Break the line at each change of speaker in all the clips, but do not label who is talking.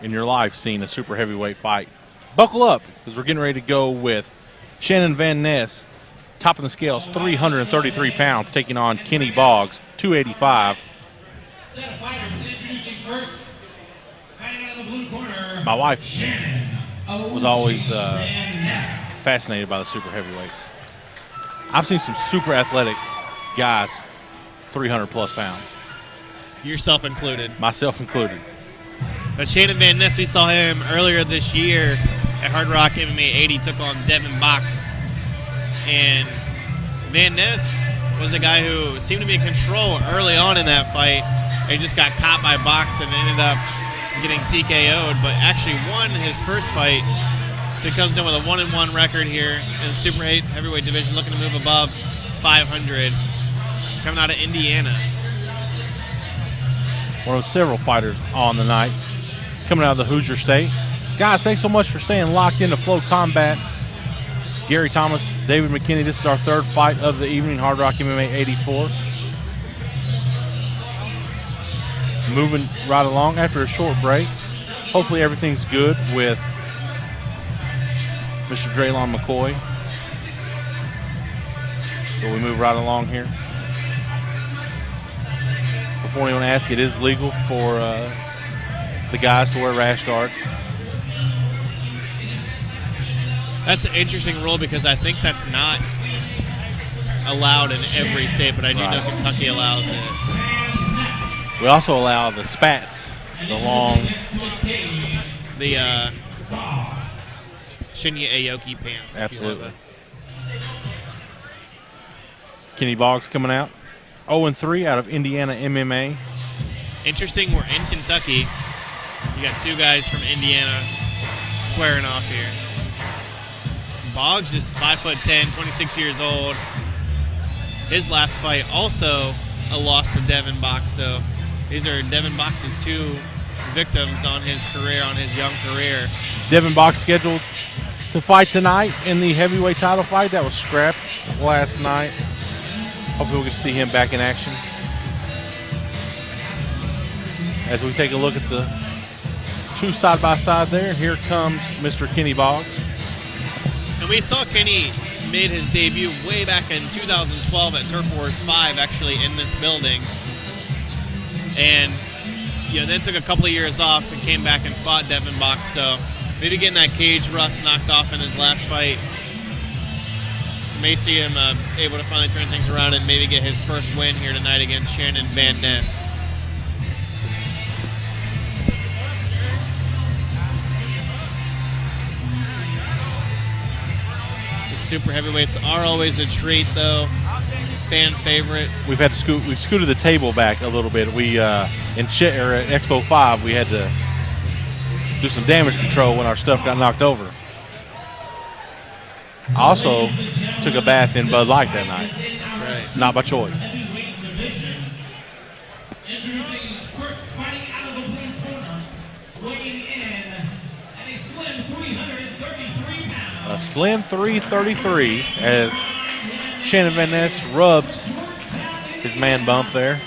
in your life seen a super heavyweight fight. Buckle up, because we're getting ready to go with Shannon VanNess, top of the scales, 333 pounds, taking on Kenny Boggs, 285. My wife was always fascinated by the super heavyweights. I've seen some super athletic guys, 300-plus pounds.
Yourself included.
Myself included.
But Shannon VanNess, we saw him earlier this year at Hardrock MMA 80, took on Devin Boggs. And VanNess was a guy who seemed to be in control early on in that fight. He just got caught by Boggs and ended up getting TKO'd, but actually won his first fight. So he comes in with a 1-1 record here in the super heavyweight division, looking to move above 500, coming out of Indiana.
One of several fighters on the night coming out of the Hoosier State. Guys, thanks so much for staying locked into Flow Combat. Gary Thomas, David McKinney, this is our third fight of the evening, Hardrock MMA 84. Moving right along after a short break. Hopefully everything's good with Mr. Draylon McCoy. So we move right along here. Before anyone asks, it is legal for the guys to wear rash guards.
That's an interesting rule because I think that's not allowed in every state, but I do know Kentucky allows it.
We also allow the spats, the long,
the Shinya Aoki pants.
Absolutely. Kenny Boggs coming out 0-3 out of Indiana MMA.
Interesting, we're in Kentucky. You got two guys from Indiana squaring off here. Boggs is 5'10", 26 years old. His last fight also a loss to Devin Boggs. So these are Devin Boggs' two victims on his career, on his young career.
Devin Boggs scheduled to fight tonight in the heavyweight title fight. That was scrapped last night. Hopefully we can see him back in action. As we take a look at the two side-by-side there, here comes Mr. Kenny Boggs.
And we saw Kenny made his debut way back in 2012 at Turf Wars 5, actually, in this building. And, then took a couple of years off and came back and fought Devin Boggs. So maybe getting that cage rust knocked off in his last fight. May see him able to finally turn things around and maybe get his first win here tonight against Shannon VanNess. Super heavyweights are always a treat, though. Fan favorite.
We've had to we scooted the table back a little bit. We at Expo 5, we had to do some damage control when our stuff got knocked over. I also took a bath in Bud Light that night.
That's right.
Not by choice. A slim 333 as Shannon VanNess rubs his man bump there.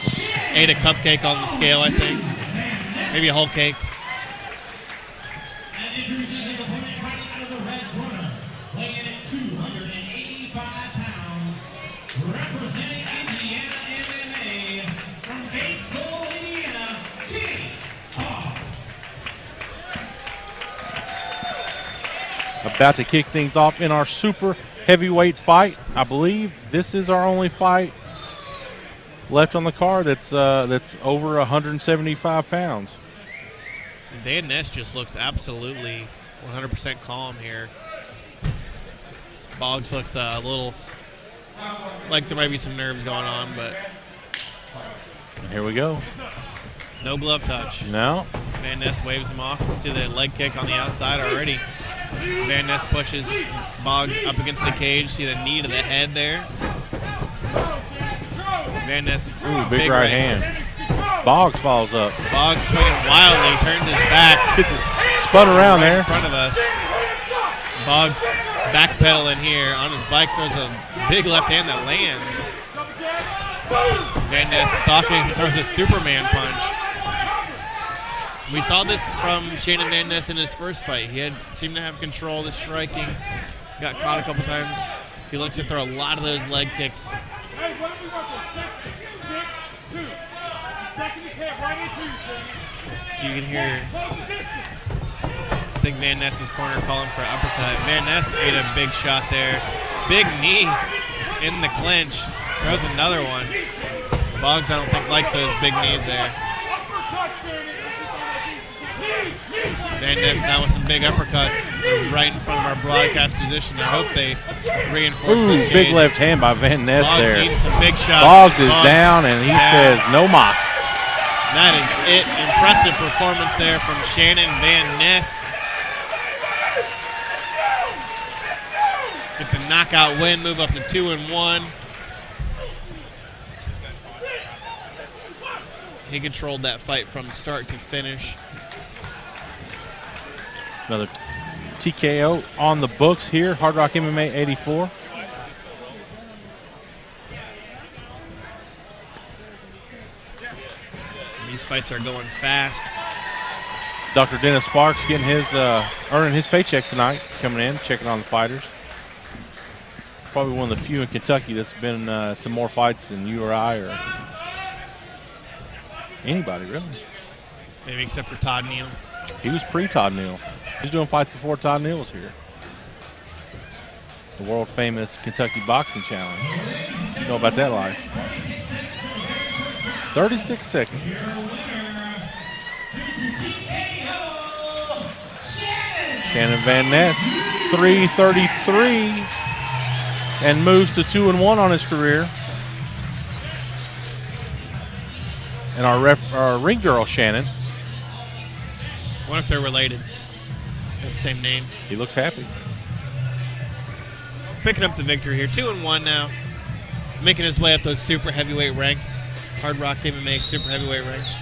Ate a cupcake on the scale, I think. Maybe a whole cake.
Representing Indiana MMA from Batesville, Indiana, Kenny Boggs.
About to kick things off in our super heavyweight fight. I believe this is our only fight left on the card that's over 175 pounds.
VanNess just looks absolutely 100% calm here. Boggs looks a little like there might be some nerves going on, but
here we go.
No glove touch.
No.
VanNess waves him off. See the leg kick on the outside already. VanNess pushes Boggs up against the cage. See the knee to the head there. VanNess.
Ooh, big right hand. Boggs falls up.
Boggs swinging wildly, turns his back.
Spun around there.
In front of us. Boggs backpedaling here on his bike, throws a big left hand that lands. VanNess stalking, throws a Superman punch. We saw this from Shannon VanNess in his first fight. He seemed to have control of the striking. Got caught a couple times. He looks to throw a lot of those leg kicks.
Hey, what we working? 6, 6, 2. He's stacking his head right into you, Shannon.
You can hear,
Close the distance.
I think VanNess's corner calling for an uppercut. VanNess ate a big shot there. Big knee in the clinch. Throws another one. Boggs, I don't think, likes those big knees there.
Uppercut, Shannon.
VanNess now with some big uppercuts right in front of our broadcast position. I hope they reinforce
Ooh,
this
big
cage.
left hand by VanNess
Boggs
there.
needing some big shots.
Boggs is down, and he says no mas.
That is it. Impressive performance there from Shannon VanNess. Get the knockout win, move up to 2-1. He controlled that fight from start to finish.
Another TKO on the books here. Hardrock MMA 84.
These fights are going fast.
Dr. Dennis Sparks getting his earning his paycheck tonight, coming in, checking on the fighters. Probably one of the few in Kentucky that's been to more fights than you or I or anybody, really.
Maybe except for Todd Neal.
He was pre-Todd Neal. He was doing fights before Todd Neal was here. The world-famous Kentucky Boxing Challenge. You know about that life. 36 seconds. Shannon VanNess, 333, and moves to 2-1 on his career. And our ring girl, Shannon.
I wonder if they're related. They have the same name.
He looks happy.
Picking up the victory here. 2-1 now. Making his way up those super heavyweight ranks. Hardrock MMA super heavyweight ranks.